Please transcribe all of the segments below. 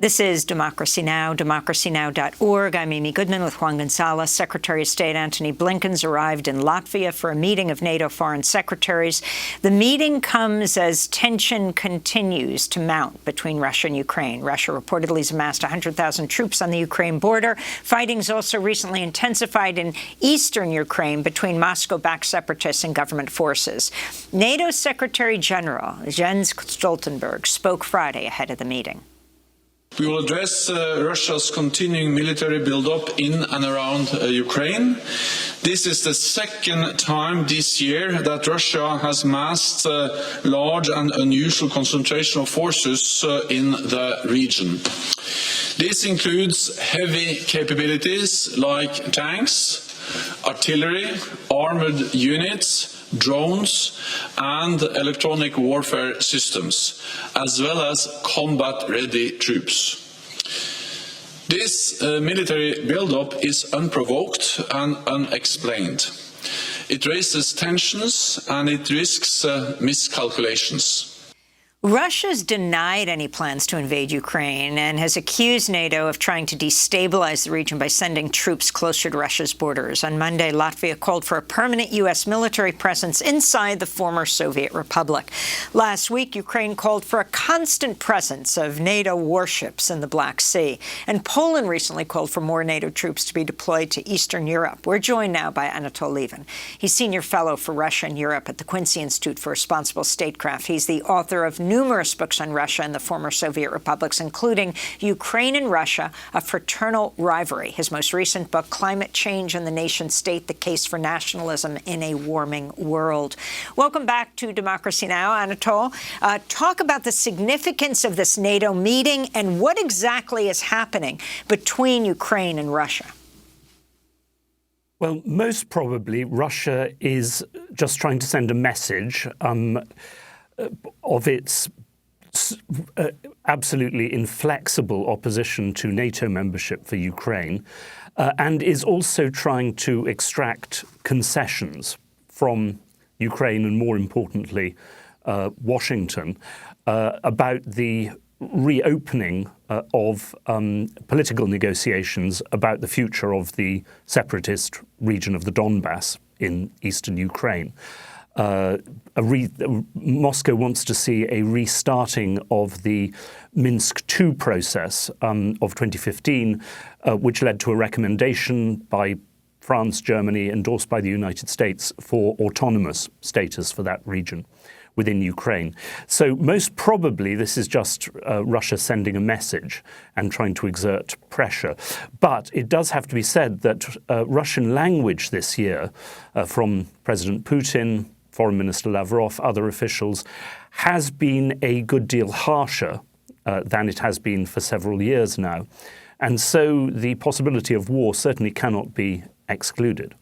This is Democracy Now!, democracynow.org. I'm Amy Goodman with Juan Gonzalez. Secretary of State Antony Blinken's arrived in Latvia for a meeting of NATO foreign secretaries. The meeting comes as tension continues to mount between Russia and Ukraine. Russia reportedly has amassed 100,000 troops on the Ukraine border. Fighting's also recently intensified in eastern Ukraine between Moscow-backed separatists and government forces. NATO Secretary General Jens Stoltenberg spoke Friday ahead of the meeting. We will address Russia's continuing military buildup in and around Ukraine. This is the second time this year that Russia has massed large and unusual concentration of forces in the region. This includes heavy capabilities like tanks, artillery, armored units, drones and electronic warfare systems, as well as combat-ready troops. This military buildup is unprovoked and unexplained. It raises tensions and it risks miscalculations. Russia's denied any plans to invade Ukraine and has accused NATO of trying to destabilize the region by sending troops closer to Russia's borders. On Monday, Latvia called for a permanent U.S. military presence inside the former Soviet republic. Last week, Ukraine called for a constant presence of NATO warships in the Black Sea. And Poland recently called for more NATO troops to be deployed to Eastern Europe. We're joined now by Anatol Lieven. He's senior fellow for Russia and Europe at the Quincy Institute for Responsible Statecraft. He's the author of numerous books on Russia and the former Soviet republics, including Ukraine and Russia, A Fraternal Rivalry. His most recent book, Climate Change and the Nation State, The Case for Nationalism in a Warming World. Welcome back to Democracy Now!, Anatol. Talk about the significance of this NATO meeting and what exactly is happening between Ukraine and Russia. Well, most probably Russia is just trying to send a message of its absolutely inflexible opposition to NATO membership for Ukraine, and is also trying to extract concessions from Ukraine and, more importantly, Washington about the reopening of political negotiations about the future of the separatist region of the Donbass in eastern Ukraine. Moscow wants to see a restarting of the Minsk II process of 2015, which led to a recommendation by France, Germany, endorsed by the United States for autonomous status for that region within Ukraine. So most probably this is just Russia sending a message and trying to exert pressure. But it does have to be said that Russian language this year from President Putin, Foreign Minister Lavrov, other officials, has been a good deal harsher than it has been for several years now. And so the possibility of war certainly cannot be excluded.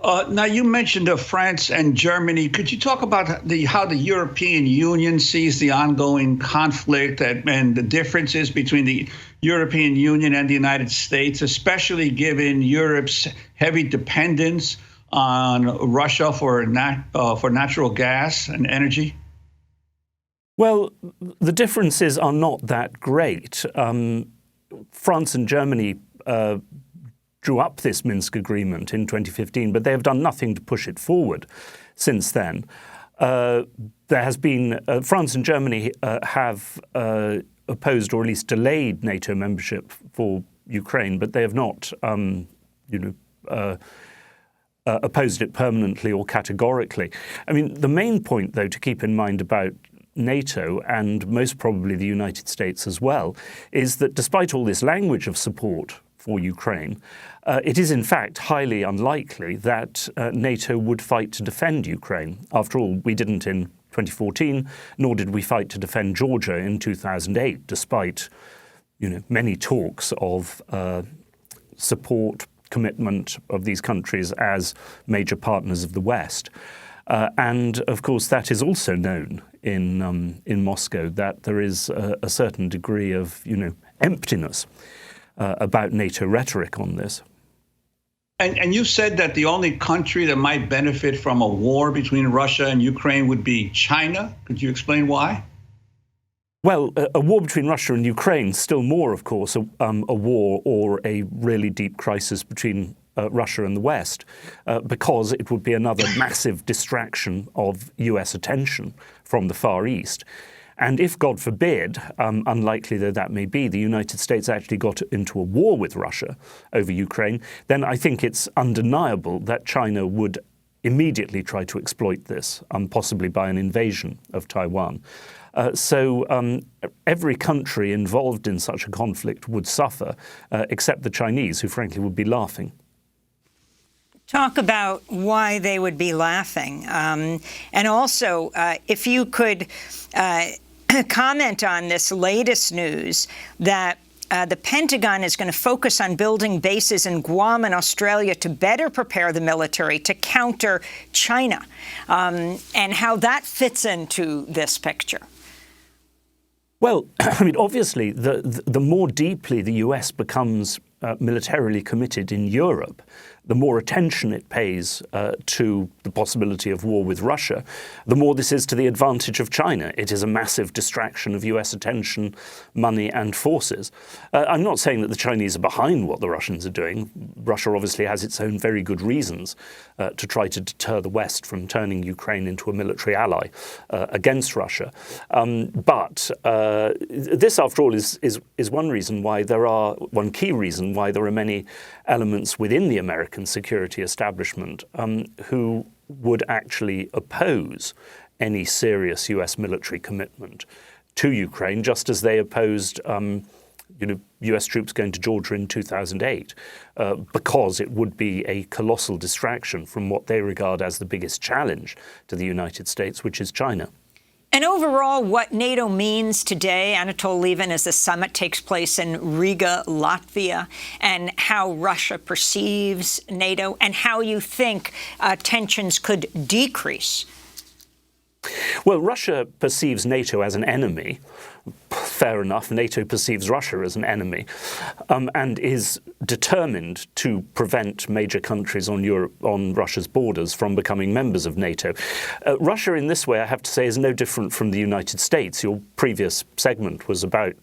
Now, you mentioned France and Germany. Could you talk about how the European Union sees the ongoing conflict and the differences between the European Union and the United States, especially given Europe's heavy dependence on Russia for natural gas and energy? Well, the differences are not that great. France and Germany drew up this Minsk agreement in 2015, but they have done nothing to push it forward since then. There has been France and Germany have opposed or at least delayed NATO membership for Ukraine, but they have not, opposed it permanently or categorically. I mean, the main point, though, to keep in mind about NATO and most probably the United States as well, is that despite all this language of support for Ukraine, it is in fact highly unlikely that NATO would fight to defend Ukraine. After all, we didn't in 2014, nor did we fight to defend Georgia in 2008, despite many talks of support, commitment of these countries as major partners of the West. And of course, that is also known in Moscow, that there is a certain degree of emptiness about NATO rhetoric on this. And you said that the only country that might benefit from a war between Russia and Ukraine would be China. Could you explain why? Well, a war between Russia and Ukraine, still more, of course, a war or a really deep crisis between Russia and the West, because it would be another massive distraction of US attention from the Far East. And if, God forbid, unlikely though that may be, the United States actually got into a war with Russia over Ukraine, then I think it's undeniable that China would immediately try to exploit this, possibly by an invasion of Taiwan. So every country involved in such a conflict would suffer, except the Chinese, who frankly would be laughing. Talk about why they would be laughing. And also, if you could comment on this latest news that the Pentagon is going to focus on building bases in Guam and Australia to better prepare the military to counter China, and how that fits into this picture. Well, I mean, obviously, the more deeply the US becomes militarily committed in Europe, the more attention it pays to the possibility of war with Russia, the more this is to the advantage of China. It is a massive distraction of US attention, money and forces. I'm not saying that the Chinese are behind what the Russians are doing. Russia obviously has its own very good reasons to try to deter the West from turning Ukraine into a military ally against Russia. But this, after all, is one reason why one key reason why there are many elements within the American security establishment who would actually oppose any serious US military commitment to Ukraine, just as they opposed US troops going to Georgia in 2008, because it would be a colossal distraction from what they regard as the biggest challenge to the United States, which is China. And overall, what NATO means today, Anatol Lieven, as the summit takes place in Riga, Latvia, and how Russia perceives NATO, and how you think tensions could decrease. Well, Russia perceives NATO as an enemy. Fair enough. NATO perceives Russia as an enemy, and is determined to prevent major countries on Russia's borders from becoming members of NATO. Russia, in this way, I have to say, is no different from the United States. Your previous segment was about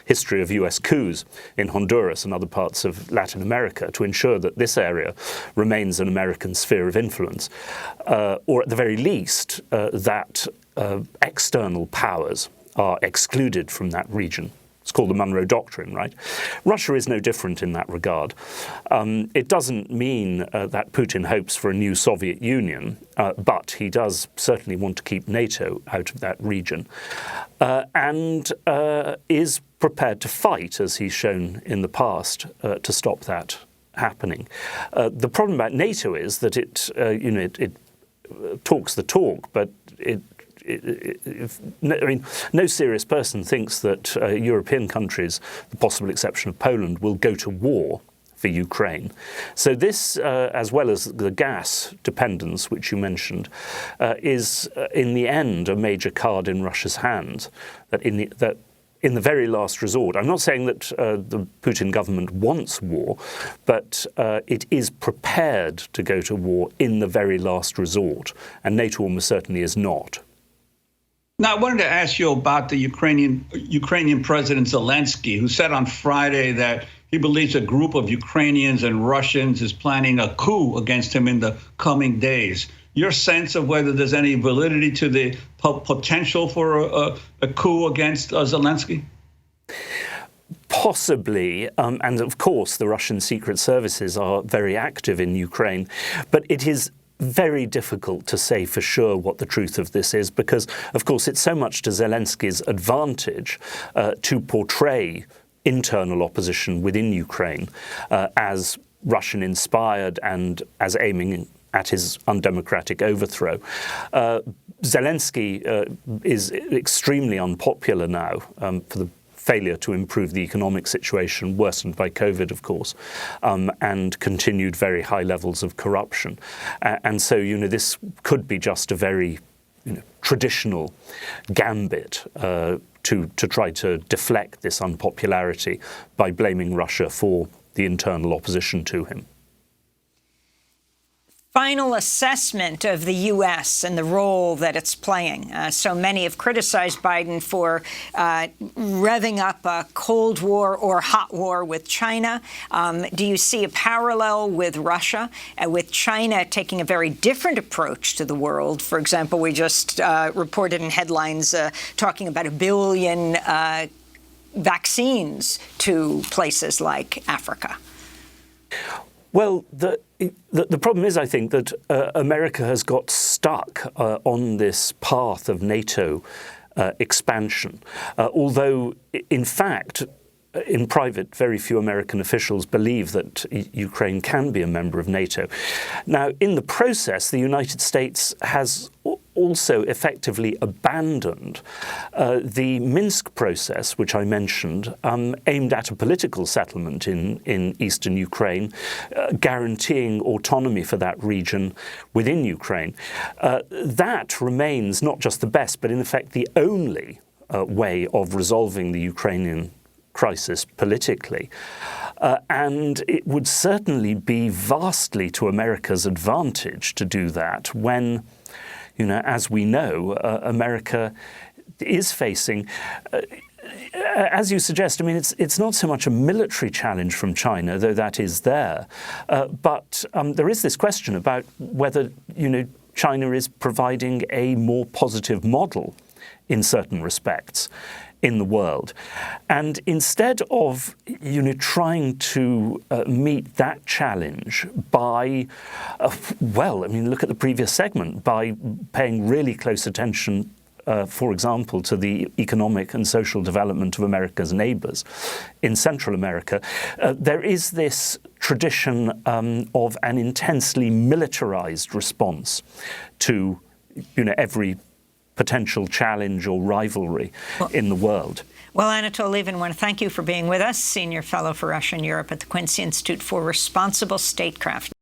history of US coups in Honduras and other parts of Latin America to ensure that this area remains an American sphere of influence, or at the very least, that external powers are excluded from that region. It's called the Monroe Doctrine, right? Russia is no different in that regard. It doesn't mean that Putin hopes for a new Soviet Union, but he does certainly want to keep NATO out of that region, and is prepared to fight, as he's shown in the past, to stop that happening. The problem about NATO is that it talks the talk, but no serious person thinks that European countries, the possible exception of Poland, will go to war for Ukraine. So this, as well as the gas dependence, which you mentioned, is in the end a major card in Russia's hand. That in the very last resort, I'm not saying that the Putin government wants war, but it is prepared to go to war in the very last resort, and NATO almost certainly is not. Now, I wanted to ask you about the Ukrainian President Zelensky, who said on Friday that he believes a group of Ukrainians and Russians is planning a coup against him in the coming days. Your sense of whether there's any validity to the potential for a coup against Zelensky? Possibly, and of course the Russian secret services are very active in Ukraine, but it is very difficult to say for sure what the truth of this is, because, of course, it's so much to Zelensky's advantage to portray internal opposition within Ukraine as Russian-inspired and as aiming at his undemocratic overthrow. Zelensky is extremely unpopular now for the failure to improve the economic situation, worsened by COVID, of course, and continued very high levels of corruption. And so, this could be just a very traditional gambit to try to deflect this unpopularity by blaming Russia for the internal opposition to him. final assessment of the U.S. and the role that it's playing. So many have criticized Biden for revving up a Cold War or hot war with China. Do you see a parallel with Russia, with China taking a very different approach to the world? For example, we just reported in headlines talking about 1 billion vaccines to places like Africa. Well, the problem is, I think, that America has got stuck on this path of NATO expansion, although, in fact, in private, very few American officials believe that Ukraine can be a member of NATO. Now, in the process, the United States has also effectively abandoned the Minsk process, which I mentioned, aimed at a political settlement in eastern Ukraine, guaranteeing autonomy for that region within Ukraine. That remains not just the best, but in effect the only way of resolving the Ukrainian crisis politically. And it would certainly be vastly to America's advantage to do that when, as we know, America is facing, as you suggest, I mean, it's not so much a military challenge from China, though that is there, but there is this question about whether, China is providing a more positive model in certain respects in the world. And instead of, trying to meet that challenge by, look at the previous segment, by paying really close attention, for example, to the economic and social development of America's neighbors in Central America, there is this tradition of an intensely militarized response to, every potential challenge or rivalry in the world. Well, Anatol Lieven, I want to thank you for being with us, Senior Fellow for Russia and Europe at the Quincy Institute for Responsible Statecraft.